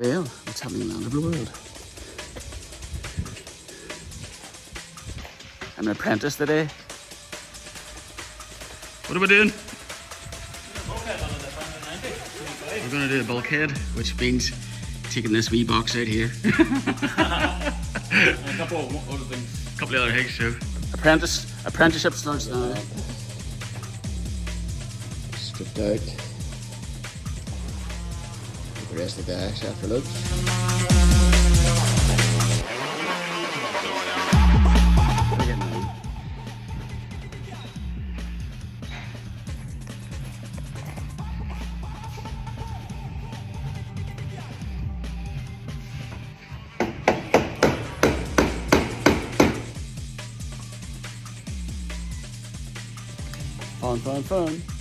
Well, what's happening around the world? I'm an apprentice today. What are we doing? We're going to do a bulkhead, which means taking this wee box out here. And a couple of other things. A couple of other things too. Apprenticeship starts now. Stripped out. The rest of the axe after lunch. Fun, fun, fun.